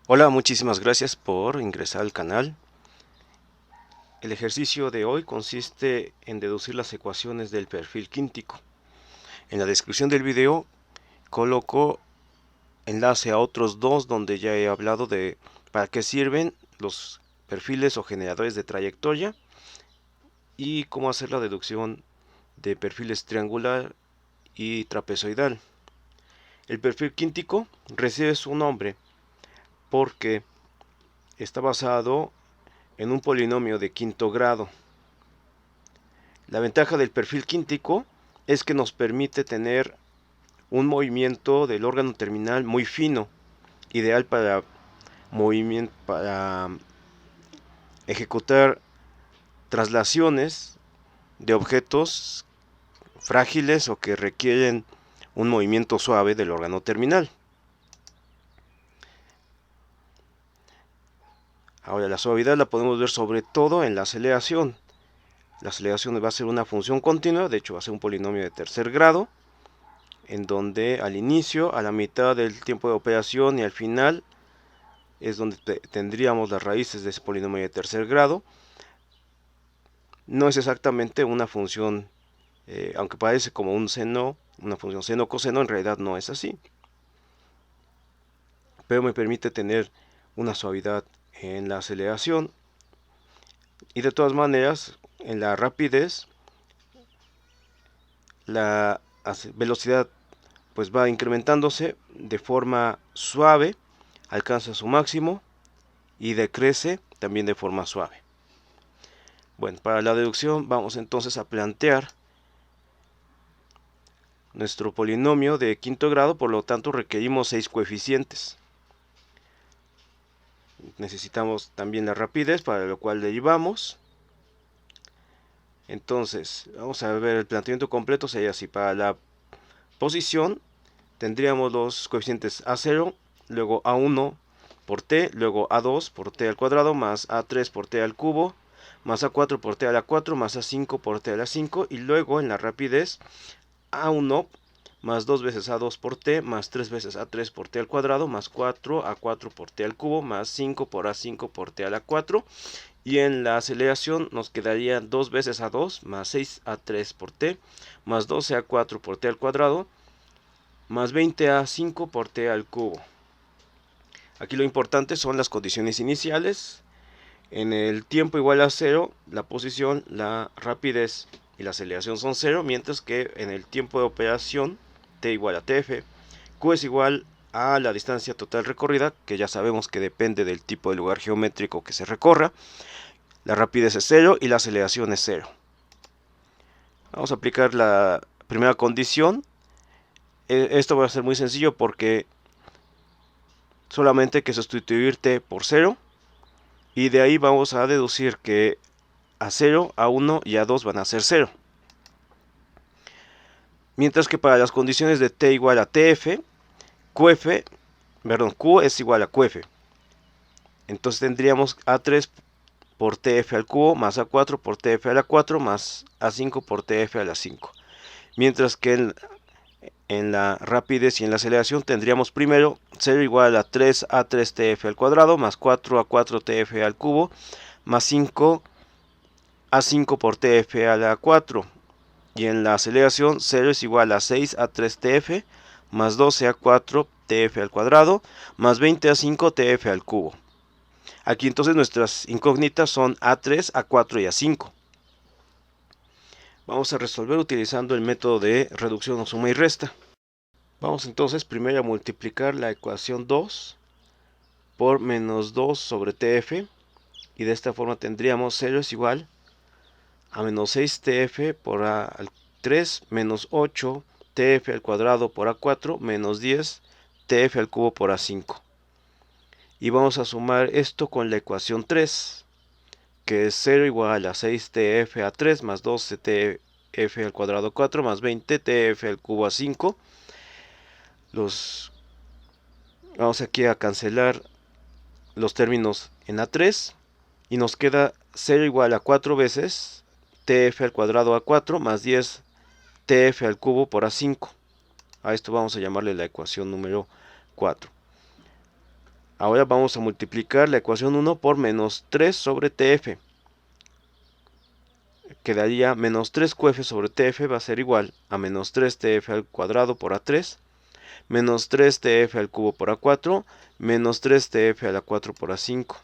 Hola, muchísimas gracias por ingresar al canal. El ejercicio de hoy consiste en deducir las ecuaciones del perfil quíntico. En la descripción del video coloco enlace a otros dos donde ya he hablado de para qué sirven los perfiles o generadores de trayectoria y cómo hacer la deducción de perfiles triangular y trapezoidal. El perfil quíntico recibe su nombre porque está basado en un polinomio de quinto grado. La ventaja del perfil quíntico es que nos permite tener un movimiento del órgano terminal muy fino, ideal para ejecutar traslaciones de objetos frágiles o que requieren un movimiento suave del órgano terminal. Ahora, la suavidad la podemos ver sobre todo en la aceleración. La aceleración va a ser una función continua, de hecho va a ser un polinomio de tercer grado, en donde al inicio, a la mitad del tiempo de operación y al final es donde tendríamos las raíces de ese polinomio de tercer grado. No es exactamente una función, aunque parece como un seno, una función seno-coseno, en realidad no es así. Pero me permite tener una suavidad en la aceleración y de todas maneras en la rapidez la velocidad pues va incrementándose de forma suave, alcanza su máximo y decrece también de forma suave. Bueno, para la deducción vamos entonces a plantear nuestro polinomio de quinto grado, por lo tanto requerimos 6 coeficientes. Necesitamos también la rapidez, para lo cual derivamos. Entonces, vamos a ver el planteamiento completo, sería así. Para la posición tendríamos los coeficientes a0, luego a1 por t, luego a2 por t al cuadrado, más a3 por t al cubo, más a4 por t a la 4, más a5 por t a la 5, y luego en la rapidez a1 más 2 veces a2 por t, más 3 veces a3 por t al cuadrado, más 4 a4 por t al cubo, más 5 por a5 por t a la 4. Y en la aceleración nos quedaría 2 veces a2 más 6 a3 por t, más 12 a4 por t al cuadrado, más 20 a5 por t al cubo. Aquí lo importante son las condiciones iniciales. En el tiempo igual a 0, la posición, la rapidez y la aceleración son 0, mientras que en el tiempo de operación, t igual a tf, q es igual a la distancia total recorrida, que ya sabemos que depende del tipo de lugar geométrico que se recorra. La rapidez es 0 y la aceleración es 0. Vamos a aplicar la primera condición. Esto va a ser muy sencillo porque solamente hay que sustituir t por 0. Y de ahí vamos a deducir que a0, a1 y a2 van a ser 0. Mientras que para las condiciones de t igual a tf, q es igual a qf. Entonces tendríamos a3 por tf al cubo más a4 por tf a la 4 más a5 por tf a la 5. Mientras que en la rapidez y en la aceleración tendríamos primero 0 igual a 3 a3 tf al cuadrado más 4 a 4 tf al cubo más 5 a5 por tf a la 4. Y en la aceleración 0 es igual a 6 a 3 tf más 12 a 4 tf al cuadrado más 20 a 5 tf al cubo. Aquí entonces nuestras incógnitas son a3, a4 y a5. Vamos a resolver utilizando el método de reducción o suma y resta. Vamos entonces primero a multiplicar la ecuación 2 por menos 2 sobre tf, y de esta forma tendríamos 0 es igual a menos 6 tf por a al 3 menos 8 tf al cuadrado por a4 menos 10 tf al cubo por a5. Y vamos a sumar esto con la ecuación 3, que es 0 igual a 6 tf a 3 más 12 tf al cuadrado 4 más 20 tf al cubo a 5. Vamos aquí a cancelar los términos en a3 y nos queda 0 igual a 4 veces tf al cuadrado a 4 más 10 tf al cubo por a5. A esto vamos a llamarle la ecuación número 4. Ahora vamos a multiplicar la ecuación 1 por menos 3 sobre TF. Quedaría menos 3 QF sobre TF va a ser igual a menos 3 TF al cuadrado por A3, menos 3 TF al cubo por A4, menos 3 TF a la 4 por A5.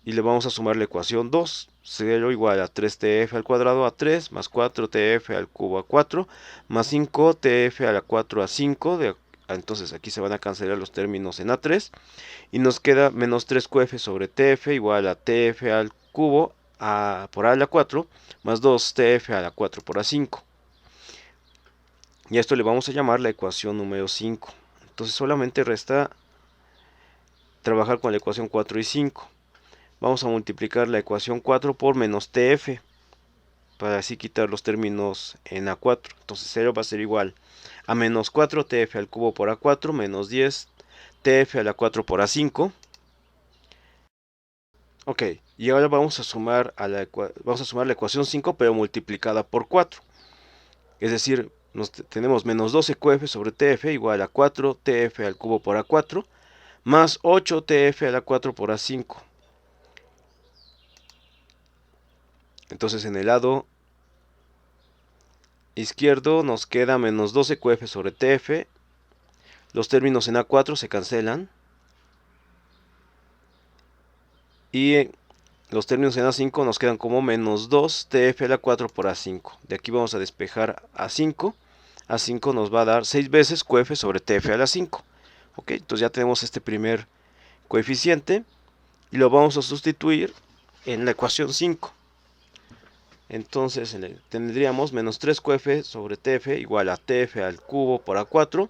Y le vamos a sumar la ecuación 2, 0 igual a 3TF al cuadrado a 3, más 4TF al cubo a 4, más 5TF a la 4 a 5, entonces aquí se van a cancelar los términos en A3, y nos queda menos 3 QF sobre TF igual a TF al cubo por A a la 4, más 2TF a la 4 por A5. Y a esto le vamos a llamar la ecuación número 5. Entonces solamente resta trabajar con la ecuación 4 y 5. Vamos a multiplicar la ecuación 4 por menos TF, para así quitar los términos en A4. Entonces 0 va a ser igual a menos 4 TF al cubo por A4, menos 10 TF a la 4 por A5. Ok, y ahora vamos a sumar la ecuación 5, pero multiplicada por 4. Es decir, tenemos menos 12 QF sobre TF igual a 4 TF al cubo por A4, más 8 TF a la 4 por A5. Entonces en el lado izquierdo nos queda menos 12 QF sobre TF. Los términos en A4 se cancelan. Y los términos en A5 nos quedan como menos 2 TF a la 4 por A5. De aquí vamos a despejar A5. A5 nos va a dar 6 veces QF sobre TF a la 5. Ok, entonces ya tenemos este primer coeficiente. Y lo vamos a sustituir en la ecuación 5. Entonces tendríamos menos 3 QF sobre TF igual a TF al cubo por A4,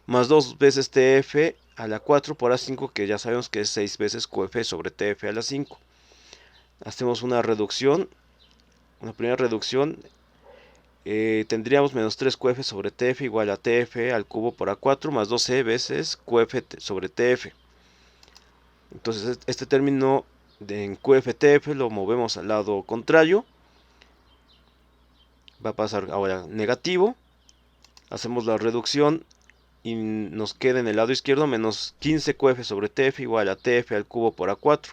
más 2 veces TF a la 4 por A5, que ya sabemos que es 6 veces QF sobre TF a la 5. Hacemos una reducción, una primera reducción. Tendríamos menos 3 QF sobre TF igual a TF al cubo por A4, más 12 veces QF sobre TF. Entonces este término en QF-TF lo movemos al lado contrario. Va a pasar ahora negativo. Hacemos la reducción y nos queda en el lado izquierdo menos 15 QF sobre TF igual a TF al cubo por A4.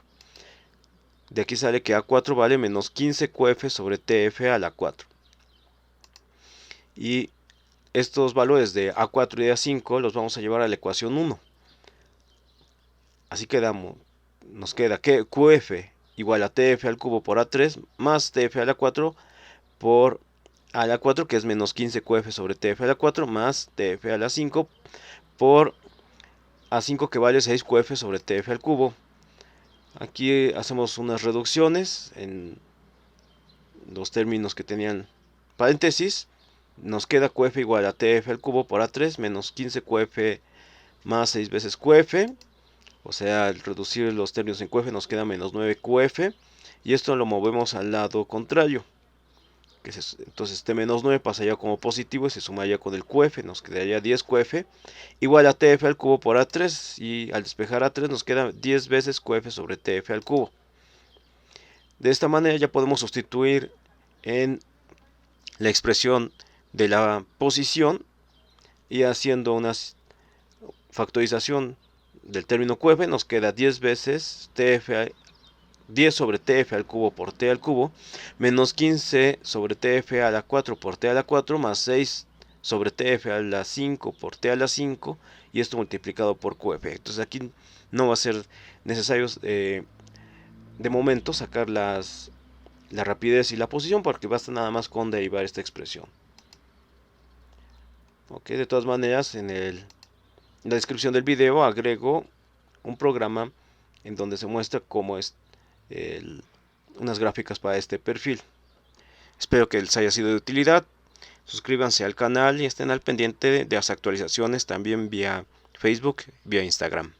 De aquí sale que A4 vale menos 15 QF sobre TF a la 4. Y estos valores de A4 y de A5 los vamos a llevar a la ecuación 1. Así nos queda que QF igual a TF al cubo por A3 más TF a la 4 por a la 4, que es menos 15 QF sobre TF a la 4, más TF a la 5 por A5, que vale 6 QF sobre TF al cubo. Aquí hacemos unas reducciones en los términos que tenían paréntesis. Nos queda QF igual a TF al cubo por A3 menos 15 QF más 6 veces QF. O sea, al reducir los términos en QF nos queda menos 9 QF. Y esto lo movemos al lado contrario. Entonces este menos 9 pasaría como positivo y se sumaría con el QF, nos quedaría 10 QF igual a TF al cubo por A3, y al despejar A3 nos queda 10 veces QF sobre TF al cubo. De esta manera ya podemos sustituir en la expresión de la posición, y haciendo una factorización del término QF nos queda 10 veces 10 sobre TF al cubo por T al cubo, menos 15 sobre TF a la 4 por T a la 4, más 6 sobre TF a la 5 por T a la 5, y esto multiplicado por QF. Entonces aquí no va a ser necesario de momento sacar la rapidez y la posición, porque basta nada más con derivar esta expresión. Ok, de todas maneras en la descripción del video agrego un programa en donde se muestra cómo es unas gráficas para este perfil. Espero que les haya sido de utilidad. Suscríbanse al canal y estén al pendiente de las actualizaciones también vía Facebook, vía Instagram.